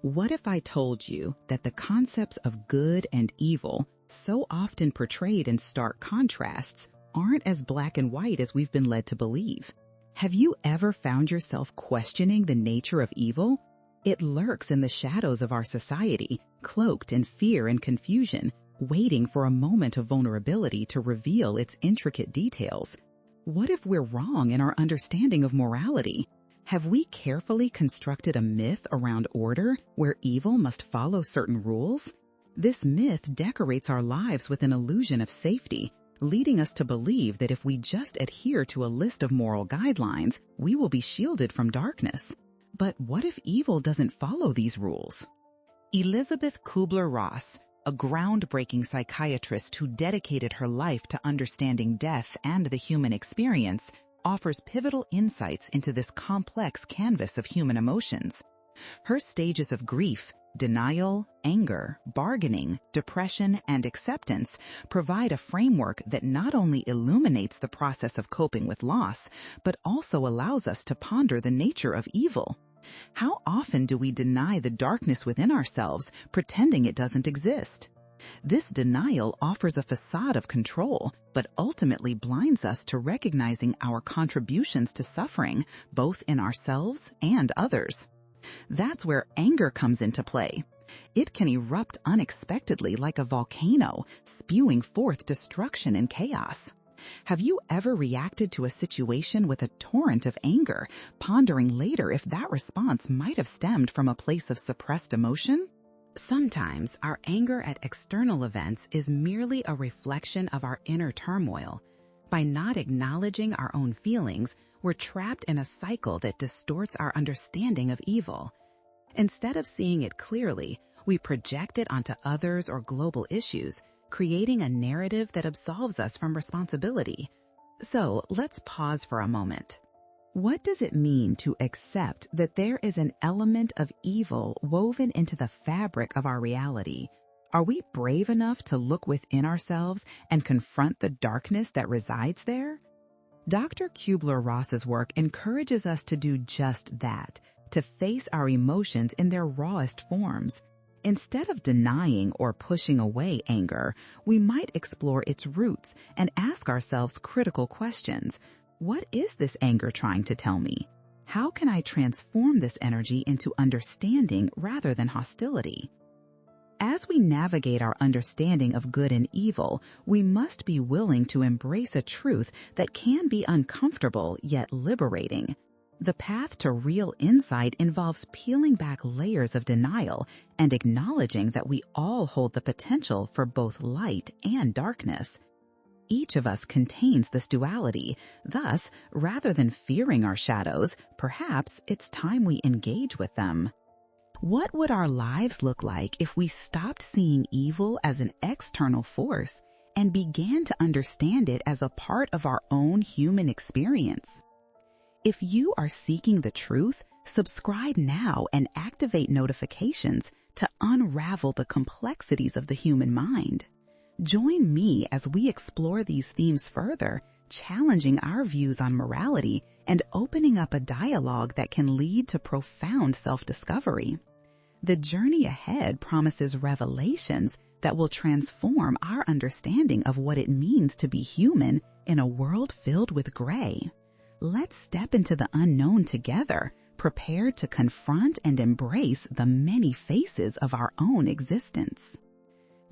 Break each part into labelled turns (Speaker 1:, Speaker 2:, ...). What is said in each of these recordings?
Speaker 1: What if I told you that the concepts of good and evil, so often portrayed in stark contrasts, aren't as black and white as we've been led to believe? Have you ever found yourself questioning the nature of evil? It lurks in the shadows of our society, cloaked in fear and confusion, waiting for a moment of vulnerability to reveal its intricate details. What if we're wrong in our understanding of morality? Have we carefully constructed a myth around order where evil must follow certain rules? This myth decorates our lives with an illusion of safety, leading us to believe that if we just adhere to a list of moral guidelines, we will be shielded from darkness. But what if evil doesn't follow these rules? Elisabeth Kübler-Ross, a groundbreaking psychiatrist who dedicated her life to understanding death and the human experience, offers pivotal insights into this complex canvas of human emotions. Her stages of grief, denial, anger, bargaining, depression, and acceptance provide a framework that not only illuminates the process of coping with loss, but also allows us to ponder the nature of evil. How often do we deny the darkness within ourselves, pretending it doesn't exist? This denial offers a facade of control, but ultimately blinds us to recognizing our contributions to suffering, both in ourselves and others. That's where anger comes into play. It can erupt unexpectedly like a volcano, spewing forth destruction and chaos. Have you ever reacted to a situation with a torrent of anger, pondering later if that response might have stemmed from a place of suppressed emotion? Sometimes our anger at external events is merely a reflection of our inner turmoil. By not acknowledging our own feelings, we're trapped in a cycle that distorts our understanding of evil. Instead of seeing it clearly, we project it onto others or global issues, creating a narrative that absolves us from responsibility. So let's pause for a moment. What does it mean to accept that there is an element of evil woven into the fabric of our reality? Are we brave enough to look within ourselves and confront the darkness that resides there? Dr. Kübler-Ross's work encourages us to do just that, to face our emotions in their rawest forms. Instead of denying or pushing away anger, we might explore its roots and ask ourselves critical questions. What is this anger trying to tell me? How can I transform this energy into understanding rather than hostility? As we navigate our understanding of good and evil, we must be willing to embrace a truth that can be uncomfortable yet liberating. The path to real insight involves peeling back layers of denial and acknowledging that we all hold the potential for both light and darkness. Each of us contains this duality. Thus, rather than fearing our shadows, perhaps it's time we engage with them. What would our lives look like if we stopped seeing evil as an external force and began to understand it as a part of our own human experience? If you are seeking the truth, subscribe now and activate notifications to unravel the complexities of the human mind. Join me as we explore these themes further, challenging our views on morality and opening up a dialogue that can lead to profound self-discovery. The journey ahead promises revelations that will transform our understanding of what it means to be human in a world filled with gray. Let's step into the unknown together, prepared to confront and embrace the many faces of our own existence.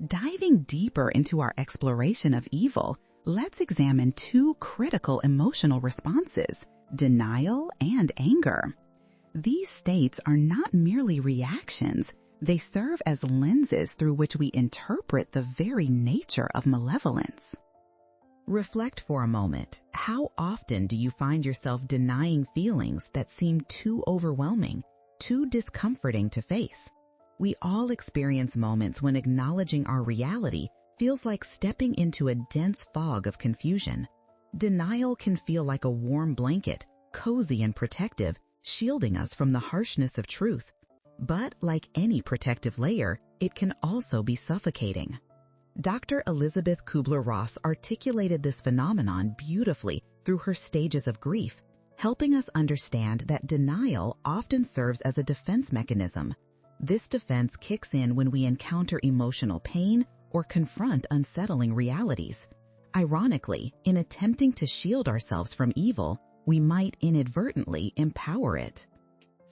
Speaker 1: Diving deeper into our exploration of evil, let's examine two critical emotional responses, denial and anger. These states are not merely reactions, they serve as lenses through which we interpret the very nature of malevolence. Reflect for a moment. How often do you find yourself denying feelings that seem too overwhelming, too discomforting to face? We all experience moments when acknowledging our reality feels like stepping into a dense fog of confusion. Denial can feel like a warm blanket, cozy and protective, shielding us from the harshness of truth. But like any protective layer, it can also be suffocating. Dr. Elisabeth Kübler-Ross articulated this phenomenon beautifully through her stages of grief, helping us understand that denial often serves as a defense mechanism. This defense kicks in when we encounter emotional pain or confront unsettling realities. Ironically, in attempting to shield ourselves from evil, we might inadvertently empower it.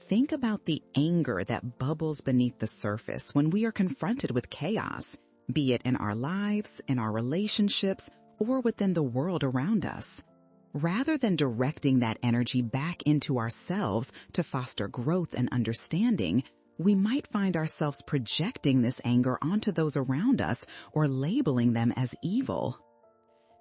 Speaker 1: Think about the anger that bubbles beneath the surface when we are confronted with chaos, be it in our lives, in our relationships, or within the world around us. Rather than directing that energy back into ourselves to foster growth and understanding, we might find ourselves projecting this anger onto those around us or labeling them as evil.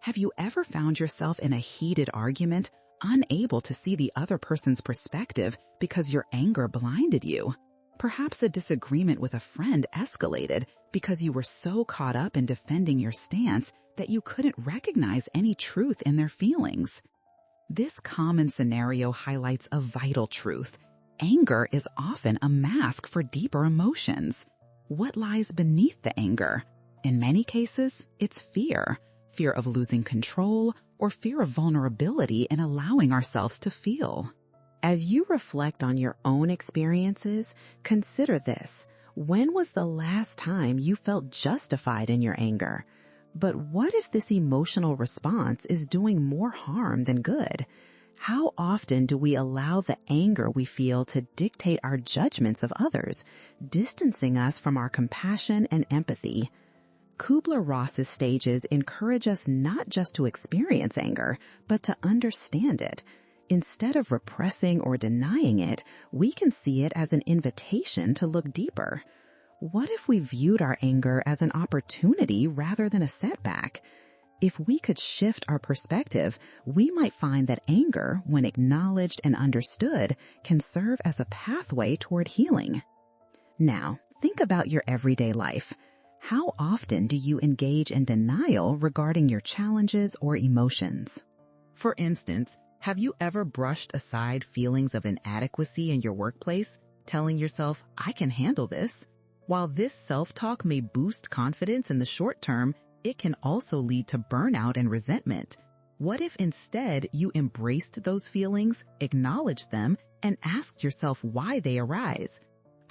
Speaker 1: Have you ever found yourself in a heated argument, unable to see the other person's perspective because your anger blinded you? Perhaps a disagreement with a friend escalated because you were so caught up in defending your stance that you couldn't recognize any truth in their feelings. This common scenario highlights a vital truth. Anger is often a mask for deeper emotions. What lies beneath the anger? In many cases, it's fear of losing control, or fear of vulnerability in allowing ourselves to feel. As you reflect on your own experiences, consider this. When was the last time you felt justified in your anger? But what if this emotional response is doing more harm than good? How often do we allow the anger we feel to dictate our judgments of others, distancing us from our compassion and empathy? Kübler-Ross's stages encourage us not just to experience anger, but to understand it. Instead of repressing or denying it, we can see it as an invitation to look deeper. What if we viewed our anger as an opportunity rather than a setback? If we could shift our perspective, we might find that anger, when acknowledged and understood, can serve as a pathway toward healing. Now, think about your everyday life. How often do you engage in denial regarding your challenges or emotions? For instance, have you ever brushed aside feelings of inadequacy in your workplace, telling yourself, "I can handle this"? While this self-talk may boost confidence in the short term, it can also lead to burnout and resentment. What if instead you embraced those feelings, acknowledged them, and asked yourself why they arise?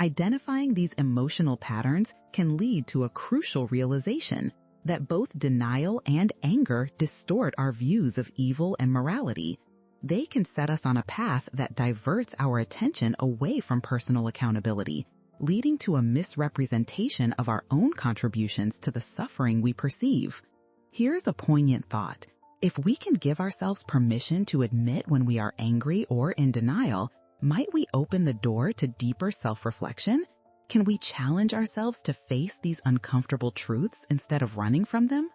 Speaker 1: Identifying these emotional patterns can lead to a crucial realization that both denial and anger distort our views of evil and morality. They can set us on a path that diverts our attention away from personal accountability, leading to a misrepresentation of our own contributions to the suffering we perceive. Here's a poignant thought. If we can give ourselves permission to admit when we are angry or in denial, might we open the door to deeper self-reflection? Can we challenge ourselves to face these uncomfortable truths instead of running from them?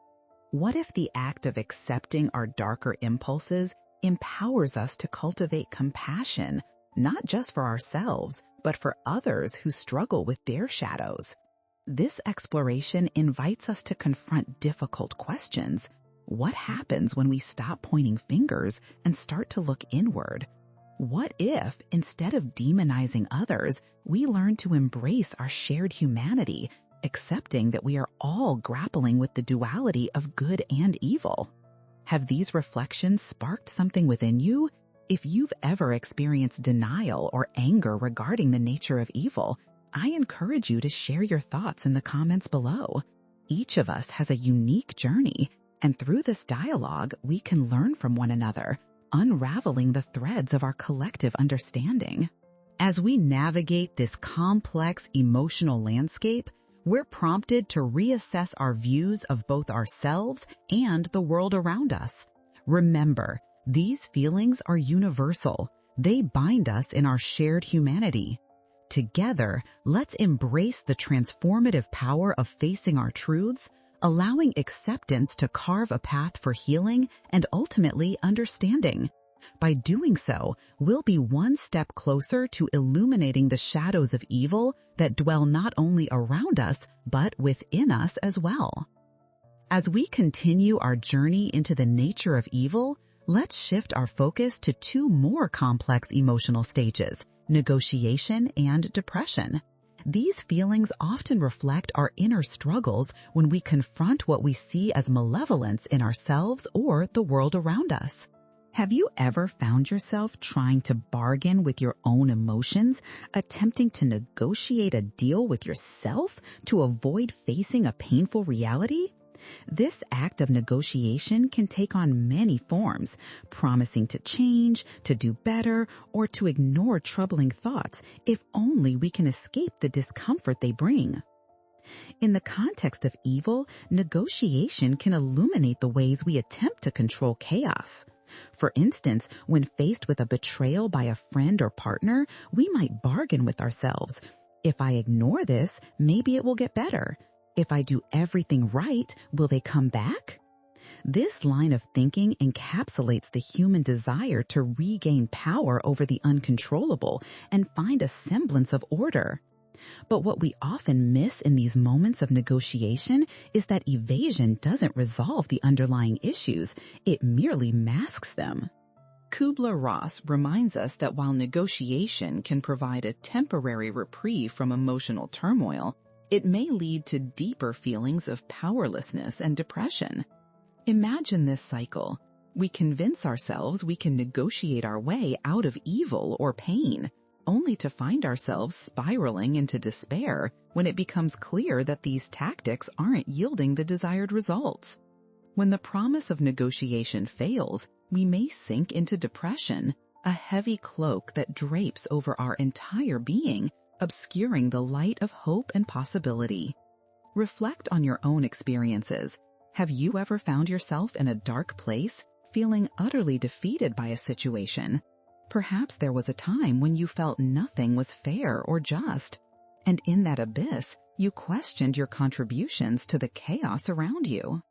Speaker 1: What if the act of accepting our darker impulses empowers us to cultivate compassion, not just for ourselves, but for others who struggle with their shadows? This exploration invites us to confront difficult questions. What happens when we stop pointing fingers and start to look inward? What if, instead of demonizing others, we learn to embrace our shared humanity, accepting that we are all grappling with the duality of good and evil? Have these reflections sparked something within you? If you've ever experienced denial or anger regarding the nature of evil, I encourage you to share your thoughts in the comments below. Each of us has a unique journey, and through this dialogue, we can learn from one another, unraveling the threads of our collective understanding. As we navigate this complex emotional landscape, we're prompted to reassess our views of both ourselves and the world around us. Remember, these feelings are universal. They bind us in our shared humanity. Together, let's embrace the transformative power of facing our truths, allowing acceptance to carve a path for healing and ultimately understanding. By doing so, we'll be one step closer to illuminating the shadows of evil that dwell not only around us, but within us as well. As we continue our journey into the nature of evil, let's shift our focus to two more complex emotional stages: negotiation and depression. These feelings often reflect our inner struggles when we confront what we see as malevolence in ourselves or the world around us. Have you ever found yourself trying to bargain with your own emotions, attempting to negotiate a deal with yourself to avoid facing a painful reality? This act of negotiation can take on many forms, promising to change, to do better, or to ignore troubling thoughts if only we can escape the discomfort they bring. In the context of evil, negotiation can illuminate the ways we attempt to control chaos. For instance, when faced with a betrayal by a friend or partner, we might bargain with ourselves. If I ignore this, maybe it will get better. If I do everything right, will they come back? This line of thinking encapsulates the human desire to regain power over the uncontrollable and find a semblance of order. But what we often miss in these moments of negotiation is that evasion doesn't resolve the underlying issues, it merely masks them. Kübler-Ross reminds us that while negotiation can provide a temporary reprieve from emotional turmoil, it may lead to deeper feelings of powerlessness and depression. Imagine this cycle. We convince ourselves we can negotiate our way out of evil or pain, only to find ourselves spiraling into despair when it becomes clear that these tactics aren't yielding the desired results. When the promise of negotiation fails, we may sink into depression, a heavy cloak that drapes over our entire being, obscuring the light of hope and possibility. Reflect on your own experiences. Have you ever found yourself in a dark place, feeling utterly defeated by a situation? Perhaps there was a time when you felt nothing was fair or just, and in that abyss, you questioned your contributions to the chaos around you.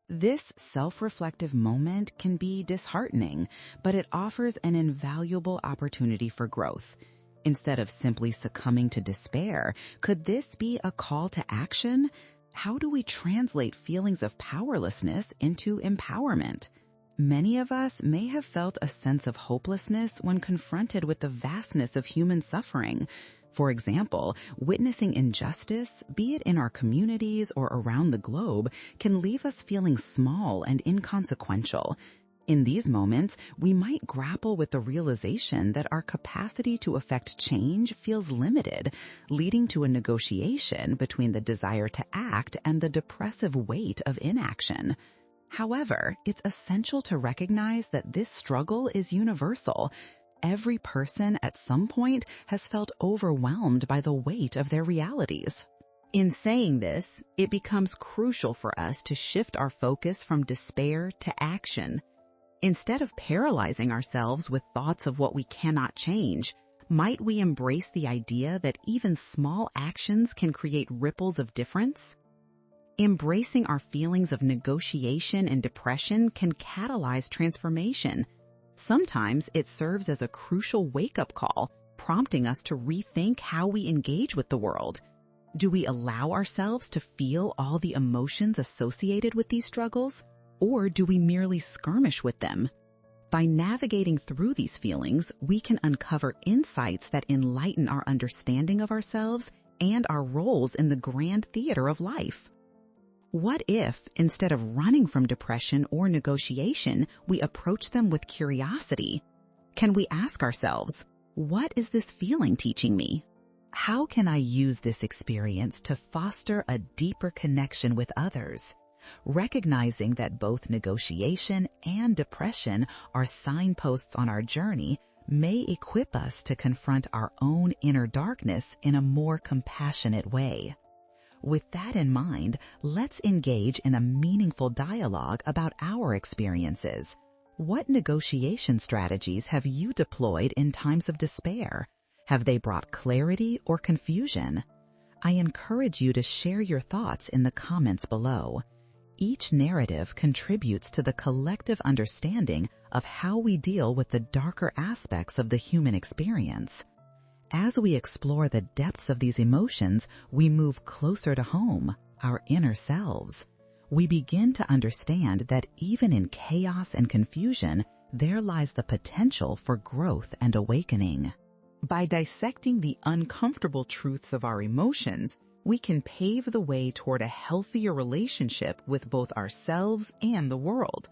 Speaker 1: This self-reflective moment can be disheartening, but it offers an invaluable opportunity for growth. Instead of simply succumbing to despair, could this be a call to action? How do we translate feelings of powerlessness into empowerment? Many of us may have felt a sense of hopelessness when confronted with the vastness of human suffering. For example, witnessing injustice, be it in our communities or around the globe, can leave us feeling small and inconsequential. In these moments, we might grapple with the realization that our capacity to affect change feels limited, leading to a negotiation between the desire to act and the depressive weight of inaction. However, it's essential to recognize that this struggle is universal. Every person at some point has felt overwhelmed by the weight of their realities. In saying this, it becomes crucial for us to shift our focus from despair to action. Instead of paralyzing ourselves with thoughts of what we cannot change, might we embrace the idea that even small actions can create ripples of difference? Embracing our feelings of negotiation and depression can catalyze transformation. Sometimes it serves as a crucial wake-up call, prompting us to rethink how we engage with the world. Do we allow ourselves to feel all the emotions associated with these struggles? Or do we merely skirmish with them? By navigating through these feelings, we can uncover insights that enlighten our understanding of ourselves and our roles in the grand theater of life. What if, instead of running from depression or negotiation, we approach them with curiosity? Can we ask ourselves, what is this feeling teaching me? How can I use this experience to foster a deeper connection with others? Recognizing that both negotiation and depression are signposts on our journey may equip us to confront our own inner darkness in a more compassionate way. With that in mind, let's engage in a meaningful dialogue about our experiences. What negotiation strategies have you deployed in times of despair? Have they brought clarity or confusion? I encourage you to share your thoughts in the comments below. Each narrative contributes to the collective understanding of how we deal with the darker aspects of the human experience. As we explore the depths of these emotions, we move closer to home, our inner selves. We begin to understand that even in chaos and confusion, there lies the potential for growth and awakening. By dissecting the uncomfortable truths of our emotions, we can pave the way toward a healthier relationship with both ourselves and the world.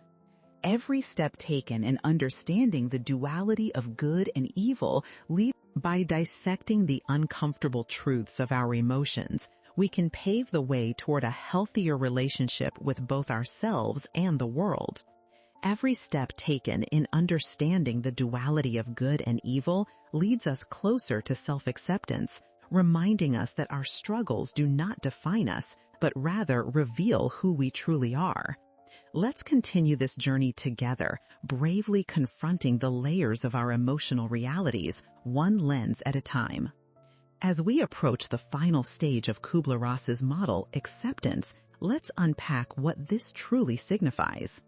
Speaker 1: Every step taken in understanding the duality of good and evil leads. By dissecting the uncomfortable truths of our emotions, we can pave the way toward a healthier relationship with both ourselves and the world. Every step taken in understanding the duality of good and evil leads us closer to self-acceptance, reminding us that our struggles do not define us, but rather reveal who we truly are. Let's continue this journey together, bravely confronting the layers of our emotional realities, one lens at a time. As we approach the final stage of Kübler-Ross's model, acceptance, let's unpack what this truly signifies.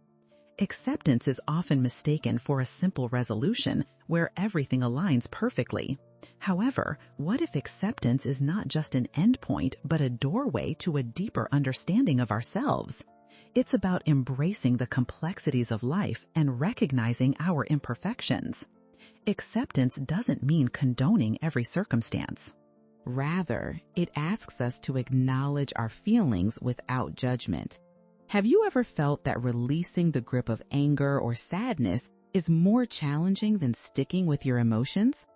Speaker 1: Acceptance is often mistaken for a simple resolution where everything aligns perfectly. However, what if acceptance is not just an endpoint but a doorway to a deeper understanding of ourselves? It's about embracing the complexities of life and recognizing our imperfections. Acceptance doesn't mean condoning every circumstance. Rather, it asks us to acknowledge our feelings without judgment. Have you ever felt that releasing the grip of anger or sadness is more challenging than sticking with your emotions?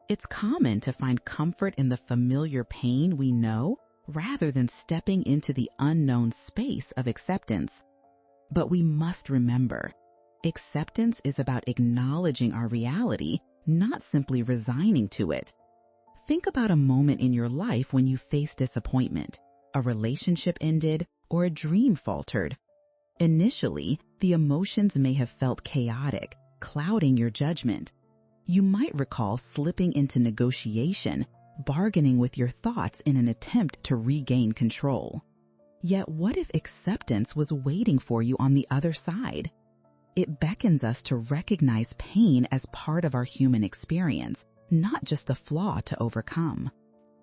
Speaker 1: It's common to find comfort in the familiar pain we know rather than stepping into the unknown space of acceptance. But we must remember, acceptance is about acknowledging our reality, not simply resigning to it. Think about a moment in your life when you faced disappointment, a relationship ended, or a dream faltered. Initially, the emotions may have felt chaotic, clouding your judgment. You might recall slipping into negotiation, bargaining with your thoughts in an attempt to regain control. Yet what if acceptance was waiting for you on the other side? It beckons us to recognize pain as part of our human experience, not just a flaw to overcome.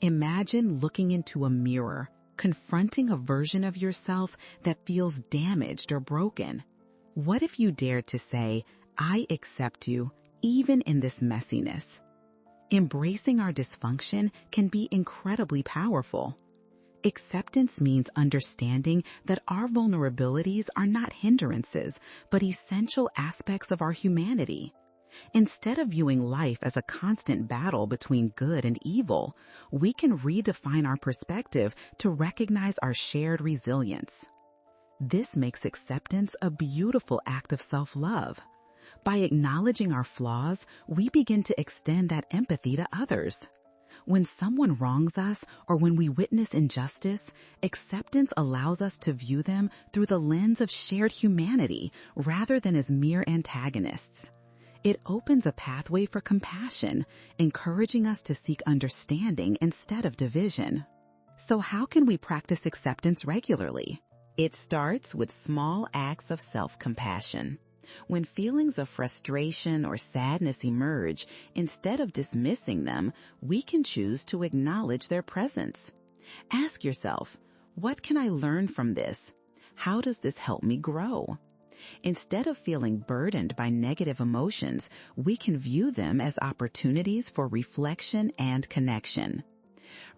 Speaker 1: Imagine looking into a mirror, confronting a version of yourself that feels damaged or broken. What if you dared to say, "I accept you, even in this messiness"? Embracing our dysfunction can be incredibly powerful. Acceptance means understanding that our vulnerabilities are not hindrances, but essential aspects of our humanity. Instead of viewing life as a constant battle between good and evil, we can redefine our perspective to recognize our shared resilience. This makes acceptance a beautiful act of self-love. By acknowledging our flaws, we begin to extend that empathy to others. When someone wrongs us or when we witness injustice, acceptance allows us to view them through the lens of shared humanity rather than as mere antagonists. It opens a pathway for compassion, encouraging us to seek understanding instead of division. So how can we practice acceptance regularly? It starts with small acts of self-compassion. When feelings of frustration or sadness emerge, instead of dismissing them, we can choose to acknowledge their presence. Ask yourself, what can I learn from this? How does this help me grow? Instead of feeling burdened by negative emotions, we can view them as opportunities for reflection and connection.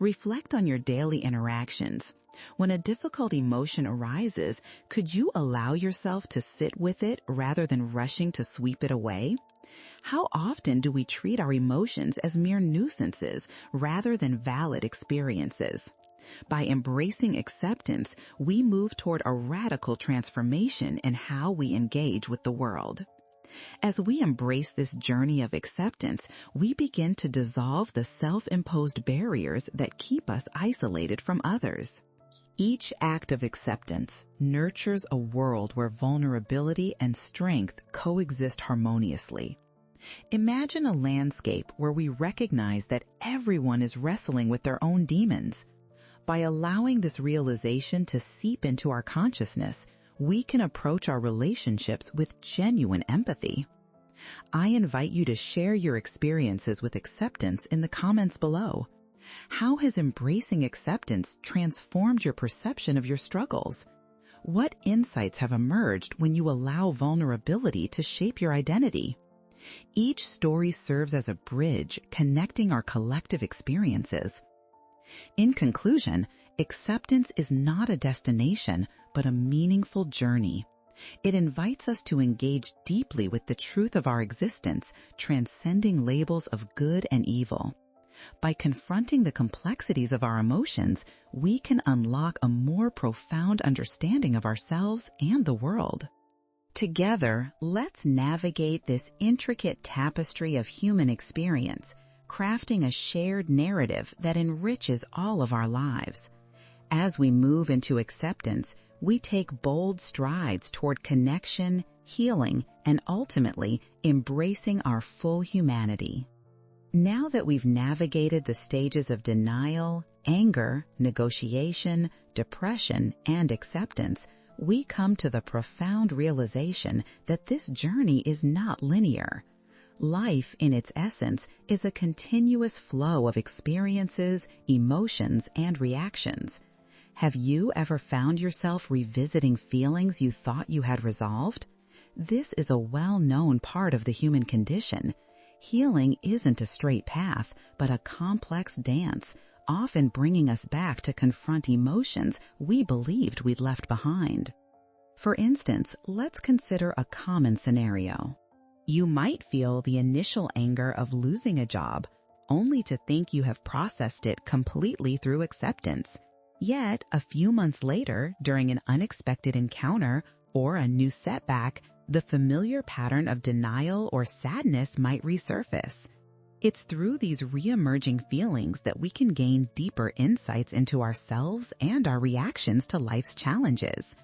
Speaker 1: Reflect on your daily interactions. When a difficult emotion arises, could you allow yourself to sit with it rather than rushing to sweep it away? How often do we treat our emotions as mere nuisances rather than valid experiences? By embracing acceptance, we move toward a radical transformation in how we engage with the world. As we embrace this journey of acceptance, we begin to dissolve the self-imposed barriers that keep us isolated from others. Each act of acceptance nurtures a world where vulnerability and strength coexist harmoniously. Imagine a landscape where we recognize that everyone is wrestling with their own demons. By allowing this realization to seep into our consciousness, we can approach our relationships with genuine empathy. I invite you to share your experiences with acceptance in the comments below. How has embracing acceptance transformed your perception of your struggles? What insights have emerged when you allow vulnerability to shape your identity? Each story serves as a bridge connecting our collective experiences. In conclusion, acceptance is not a destination, but a meaningful journey. It invites us to engage deeply with the truth of our existence, transcending labels of good and evil. By confronting the complexities of our emotions, we can unlock a more profound understanding of ourselves and the world. Together, let's navigate this intricate tapestry of human experience, crafting a shared narrative that enriches all of our lives. As we move into acceptance, we take bold strides toward connection, healing, and ultimately embracing our full humanity. Now that we've navigated the stages of denial, anger, negotiation, depression, and acceptance, we come to the profound realization that this journey is not linear. Life, in its essence, is a continuous flow of experiences, emotions, and reactions. Have you ever found yourself revisiting feelings you thought you had resolved? This is a well-known part of the human condition. Healing isn't a straight path, but a complex dance, often bringing us back to confront emotions we believed we'd left behind. For instance, let's consider a common scenario. You might feel the initial anger of losing a job, only to think you have processed it completely through acceptance. Yet, a few months later, during an unexpected encounter or a new setback, the familiar pattern of denial or sadness might resurface. It's through these re-emerging feelings that we can gain deeper insights into ourselves and our reactions to life's challenges.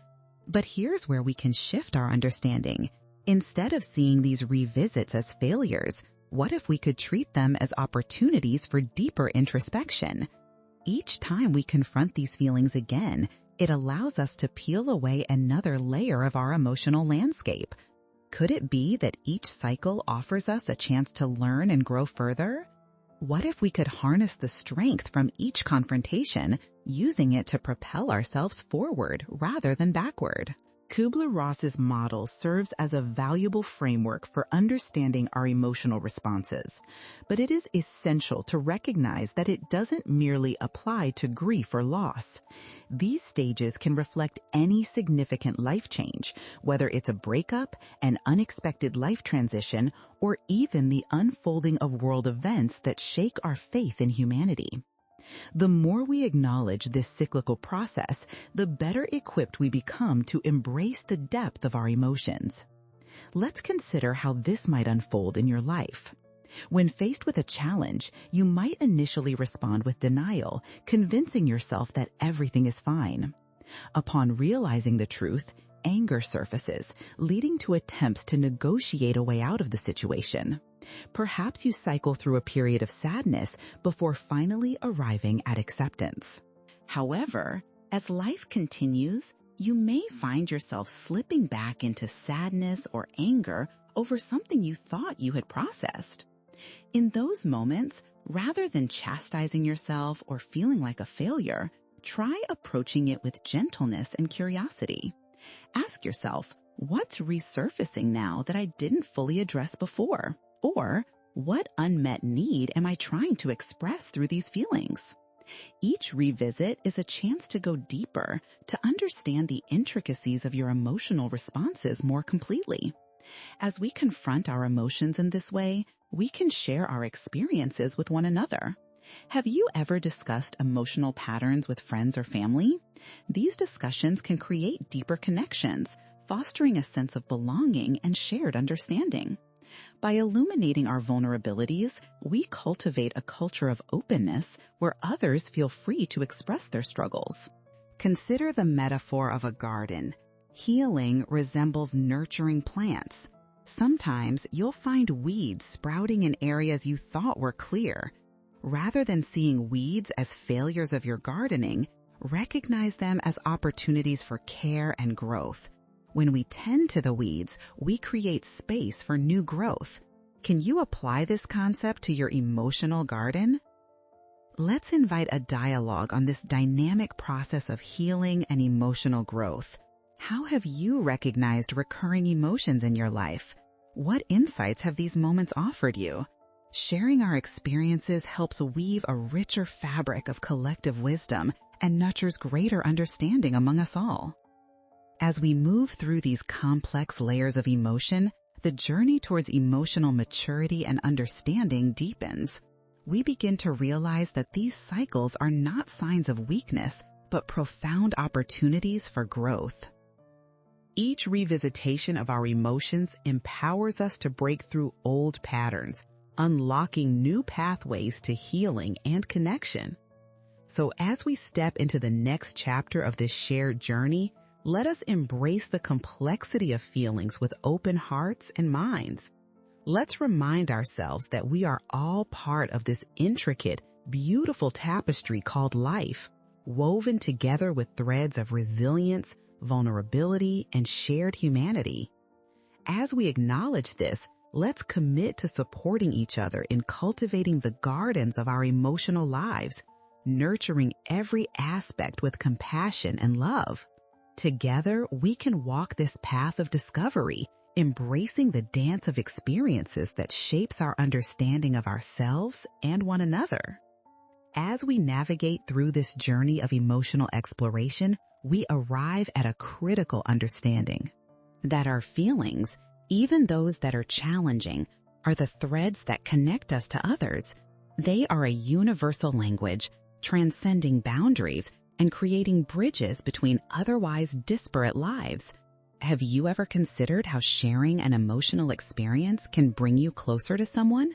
Speaker 1: But here's where we can shift our understanding. Instead of seeing these revisits as failures, what if we could treat them as opportunities for deeper introspection? Each time we confront these feelings again, it allows us to peel away another layer of our emotional landscape. Could it be that each cycle offers us a chance to learn and grow further? What if we could harness the strength from each confrontation, using it to propel ourselves forward rather than backward? Kübler-Ross's model serves as a valuable framework for understanding our emotional responses, but it is essential to recognize that it doesn't merely apply to grief or loss. These stages can reflect any significant life change, whether it's a breakup, an unexpected life transition, or even the unfolding of world events that shake our faith in humanity. The more we acknowledge this cyclical process, the better equipped we become to embrace the depth of our emotions. Let's consider how this might unfold in your life. When faced with a challenge, you might initially respond with denial, convincing yourself that everything is fine. Upon realizing the truth, anger surfaces, leading to attempts to negotiate a way out of the situation. Perhaps you cycle through a period of sadness before finally arriving at acceptance. However, as life continues, you may find yourself slipping back into sadness or anger over something you thought you had processed. In those moments, rather than chastising yourself or feeling like a failure, try approaching it with gentleness and curiosity. Ask yourself, what's resurfacing now that I didn't fully address before? Or, what unmet need am I trying to express through these feelings? Each revisit is a chance to go deeper, to understand the intricacies of your emotional responses more completely. As we confront our emotions in this way, we can share our experiences with one another. Have you ever discussed emotional patterns with friends or family? These discussions can create deeper connections, fostering a sense of belonging and shared understanding. By illuminating our vulnerabilities, we cultivate a culture of openness where others feel free to express their struggles. Consider the metaphor of a garden. Healing resembles nurturing plants. Sometimes you'll find weeds sprouting in areas you thought were clear. Rather than seeing weeds as failures of your gardening, recognize them as opportunities for care and growth. When we tend to the weeds, we create space for new growth. Can you apply this concept to your emotional garden? Let's invite a dialogue on this dynamic process of healing and emotional growth. How have you recognized recurring emotions in your life? What insights have these moments offered you? Sharing our experiences helps weave a richer fabric of collective wisdom and nurtures greater understanding among us all. As we move through these complex layers of emotion, the journey towards emotional maturity and understanding deepens. We begin to realize that these cycles are not signs of weakness, but profound opportunities for growth. Each revisitation of our emotions empowers us to break through old patterns, unlocking new pathways to healing and connection. So as we step into the next chapter of this shared journey, let us embrace the complexity of feelings with open hearts and minds. Let's remind ourselves that we are all part of this intricate, beautiful tapestry called life, woven together with threads of resilience, vulnerability, and shared humanity. As we acknowledge this, let's commit to supporting each other in cultivating the gardens of our emotional lives, nurturing every aspect with compassion and love. Together, we can walk this path of discovery, embracing the dance of experiences that shapes our understanding of ourselves and one another. As we navigate through this journey of emotional exploration, we arrive at a critical understanding that our feelings, even those that are challenging, are the threads that connect us to others. They are a universal language, transcending boundaries and creating bridges between otherwise disparate lives. Have you ever considered how sharing an emotional experience can bring you closer to someone?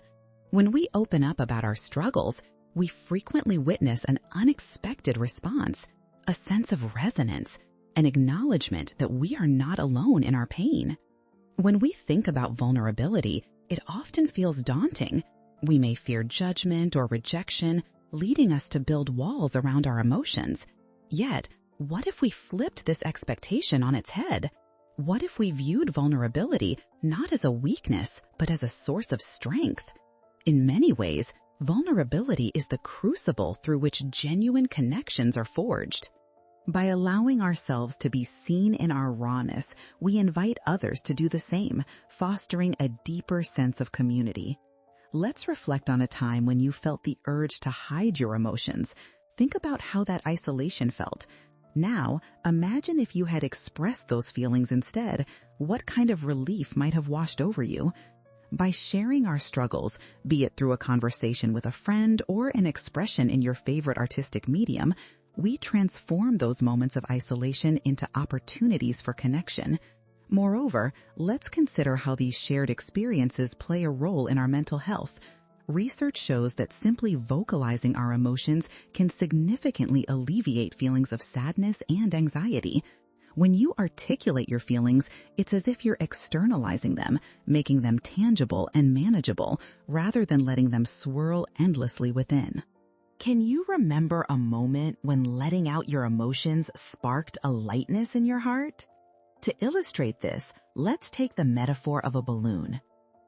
Speaker 1: When we open up about our struggles, we frequently witness an unexpected response, a sense of resonance, an acknowledgement that we are not alone in our pain. When we think about vulnerability, it often feels daunting. We may fear judgment or rejection, leading us to build walls around our emotions. Yet, what if we flipped this expectation on its head? What if we viewed vulnerability not as a weakness, but as a source of strength? In many ways, vulnerability is the crucible through which genuine connections are forged. By allowing ourselves to be seen in our rawness, we invite others to do the same, fostering a deeper sense of community. Let's reflect on a time when you felt the urge to hide your emotions. Think about how that isolation felt. Now, imagine if you had expressed those feelings instead. What kind of relief might have washed over you? By sharing our struggles, be it through a conversation with a friend or an expression in your favorite artistic medium, we transform those moments of isolation into opportunities for connection. Moreover, let's consider how these shared experiences play a role in our mental health. Research shows that simply vocalizing our emotions can significantly alleviate feelings of sadness and anxiety. When you articulate your feelings, it's as if you're externalizing them, making them tangible and manageable, rather than letting them swirl endlessly within. Can you remember a moment when letting out your emotions sparked a lightness in your heart? To illustrate this, let's take the metaphor of a balloon.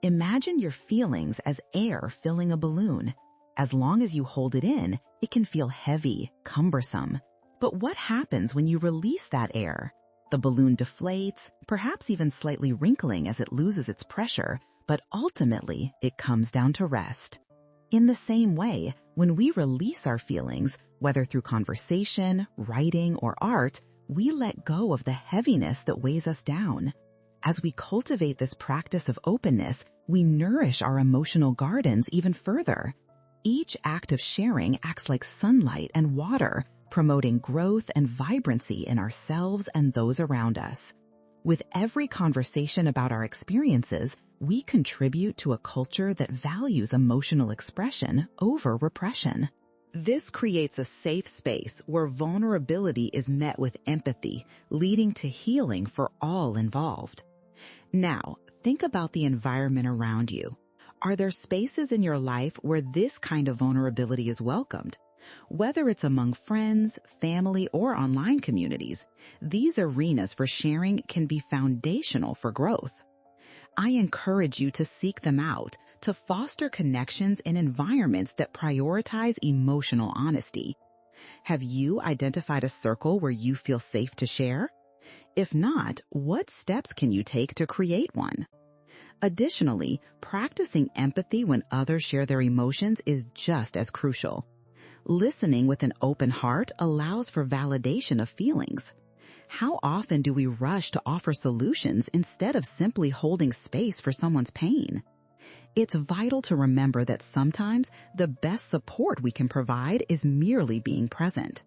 Speaker 1: Imagine your feelings as air filling a balloon. As long as you hold it in, it can feel heavy, cumbersome. But what happens when you release that air? The balloon deflates, perhaps even slightly wrinkling as it loses its pressure, but ultimately it comes down to rest. In the same way, when we release our feelings, whether through conversation, writing, or art, we let go of the heaviness that weighs us down. As we cultivate this practice of openness, we nourish our emotional gardens even further. Each act of sharing acts like sunlight and water, promoting growth and vibrancy in ourselves and those around us. With every conversation about our experiences, we contribute to a culture that values emotional expression over repression. This creates a safe space where vulnerability is met with empathy, leading to healing for all involved. Now, think about the environment around you. Are there spaces in your life where this kind of vulnerability is welcomed? Whether it's among friends, family, or online communities, these arenas for sharing can be foundational for growth. I encourage you to seek them out, to foster connections in environments that prioritize emotional honesty. Have you identified a circle where you feel safe to share? If not, what steps can you take to create one? Additionally, practicing empathy when others share their emotions is just as crucial. Listening with an open heart allows for validation of feelings. How often do we rush to offer solutions instead of simply holding space for someone's pain? It's vital to remember that sometimes the best support we can provide is merely being present.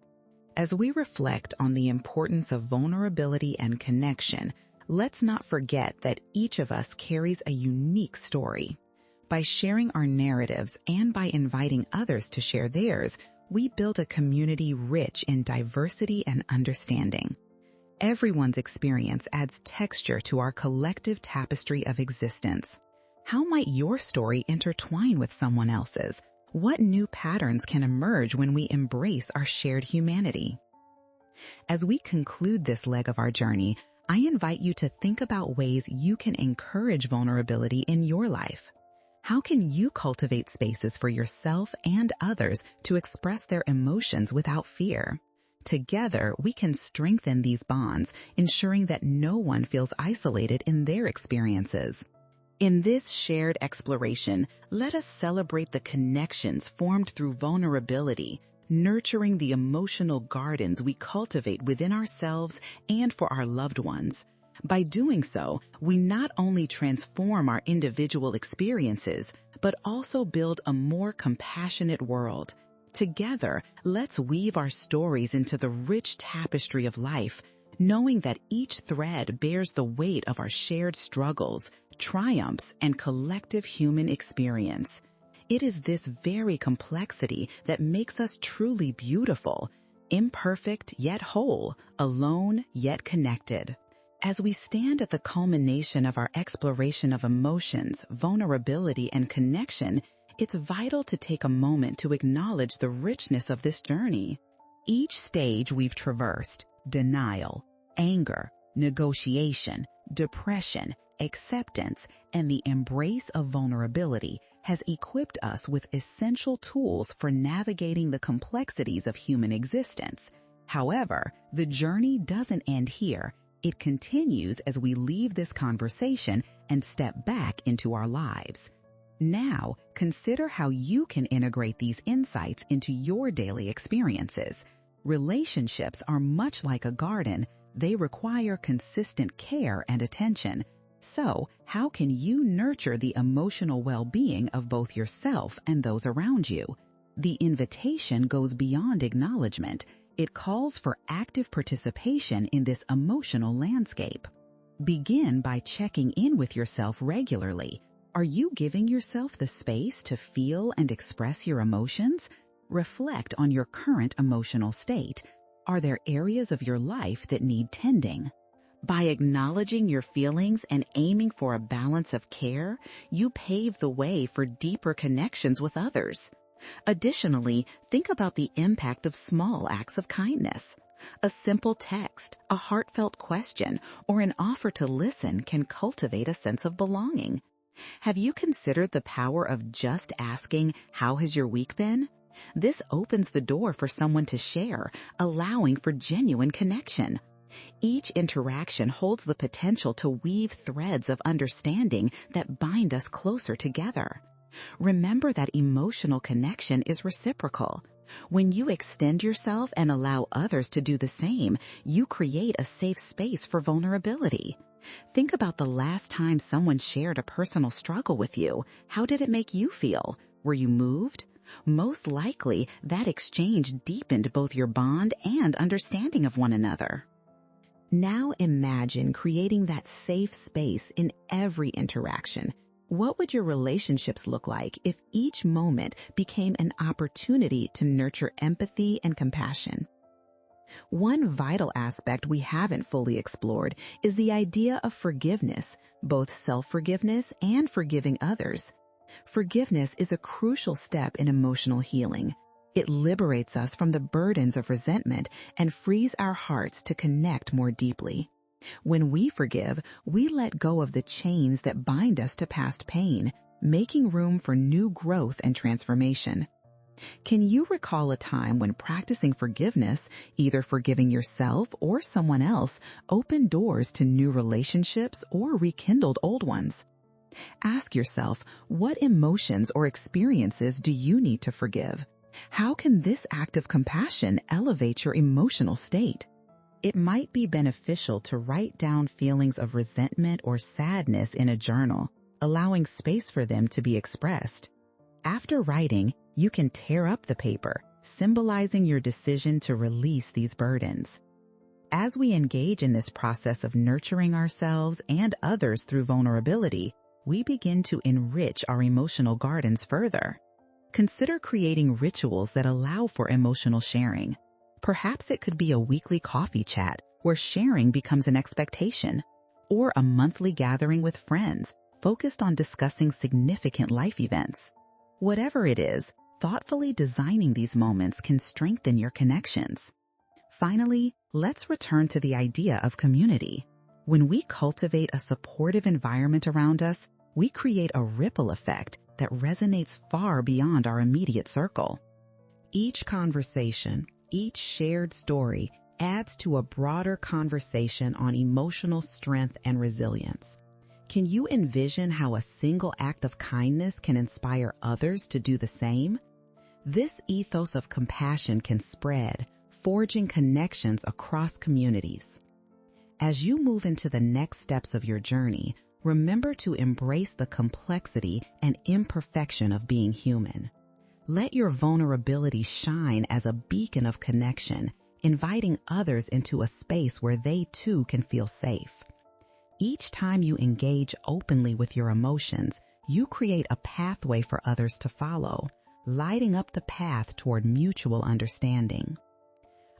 Speaker 1: As we reflect on the importance of vulnerability and connection, let's not forget that each of us carries a unique story. By sharing our narratives and by inviting others to share theirs, we build a community rich in diversity and understanding. Everyone's experience adds texture to our collective tapestry of existence. How might your story intertwine with someone else's? What new patterns can emerge when we embrace our shared humanity? As we conclude this leg of our journey, I invite you to think about ways you can encourage vulnerability in your life. How can you cultivate spaces for yourself and others to express their emotions without fear? Together, we can strengthen these bonds, ensuring that no one feels isolated in their experiences. In this shared exploration, let us celebrate the connections formed through vulnerability, nurturing the emotional gardens we cultivate within ourselves and for our loved ones. By doing so, we not only transform our individual experiences, but also build a more compassionate world. Together, let's weave our stories into the rich tapestry of life, knowing that each thread bears the weight of our shared struggles, triumphs, and collective human experience. It is this very complexity that makes us truly beautiful, imperfect yet whole, alone yet connected. As we stand at the culmination of our exploration of emotions, vulnerability, and connection, it's vital to take a moment to acknowledge the richness of this journey. Each stage we've traversed, denial, anger, negotiation, depression, acceptance, and the embrace of vulnerability, has equipped us with essential tools for navigating the complexities of human existence. However, the journey doesn't end here. It continues as we leave this conversation and step back into our lives. Now, consider how you can integrate these insights into your daily experiences. Relationships are much like a garden. They require consistent care and attention. So, how can you nurture the emotional well-being of both yourself and those around you? The invitation goes beyond acknowledgement. It calls for active participation in this emotional landscape. Begin by checking in with yourself regularly. Are you giving yourself the space to feel and express your emotions? Reflect on your current emotional state. Are there areas of your life that need tending? By acknowledging your feelings and aiming for a balance of care, you pave the way for deeper connections with others. Additionally, think about the impact of small acts of kindness. A simple text, a heartfelt question, or an offer to listen can cultivate a sense of belonging. Have you considered the power of just asking, "How has your week been?" This opens the door for someone to share, allowing for genuine connection. Each interaction holds the potential to weave threads of understanding that bind us closer together. Remember that emotional connection is reciprocal. When you extend yourself and allow others to do the same, you create a safe space for vulnerability. Think about the last time someone shared a personal struggle with you. How did it make you feel? Were you moved? Most likely, that exchange deepened both your bond and understanding of one another. Now imagine creating that safe space in every interaction. What would your relationships look like if each moment became an opportunity to nurture empathy and compassion? One vital aspect we haven't fully explored is the idea of forgiveness, both self-forgiveness and forgiving others. Forgiveness is a crucial step in emotional healing. It liberates us from the burdens of resentment and frees our hearts to connect more deeply. When we forgive, we let go of the chains that bind us to past pain, making room for new growth and transformation. Can you recall a time when practicing forgiveness, either forgiving yourself or someone else, opened doors to new relationships or rekindled old ones? Ask yourself, what emotions or experiences do you need to forgive? How can this act of compassion elevate your emotional state? It might be beneficial to write down feelings of resentment or sadness in a journal, allowing space for them to be expressed. After writing, you can tear up the paper, symbolizing your decision to release these burdens. As we engage in this process of nurturing ourselves and others through vulnerability, we begin to enrich our emotional gardens further. Consider creating rituals that allow for emotional sharing. Perhaps it could be a weekly coffee chat where sharing becomes an expectation, or a monthly gathering with friends focused on discussing significant life events. Whatever it is, thoughtfully designing these moments can strengthen your connections. Finally, let's return to the idea of community. When we cultivate a supportive environment around us, we create a ripple effect that resonates far beyond our immediate circle. Each conversation, each shared story adds to a broader conversation on emotional strength and resilience. Can you envision how a single act of kindness can inspire others to do the same? This ethos of compassion can spread, forging connections across communities. As you move into the next steps of your journey, remember to embrace the complexity and imperfection of being human. Let your vulnerability shine as a beacon of connection, inviting others into a space where they too can feel safe. Each time you engage openly with your emotions, you create a pathway for others to follow, lighting up the path toward mutual understanding.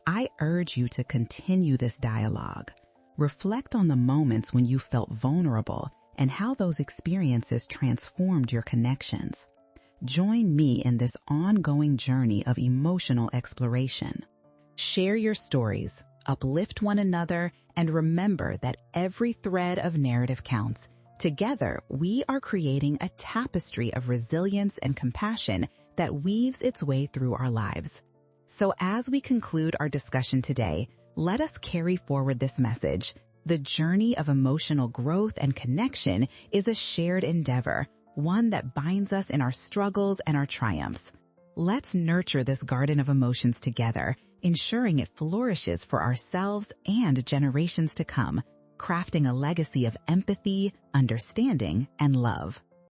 Speaker 1: I urge you to continue this dialogue. Reflect on the moments when you felt vulnerable and how those experiences transformed your connections. Join me in this ongoing journey of emotional exploration. Share your stories, uplift one another, and remember that every thread of narrative counts. Together, we are creating a tapestry of resilience and compassion that weaves its way through our lives. So as we conclude our discussion today, let us carry forward this message. The journey of emotional growth and connection is a shared endeavor, one that binds us in our struggles and our triumphs. Let's nurture this garden of emotions together, ensuring it flourishes for ourselves and generations to come, crafting a legacy of empathy, understanding, and love.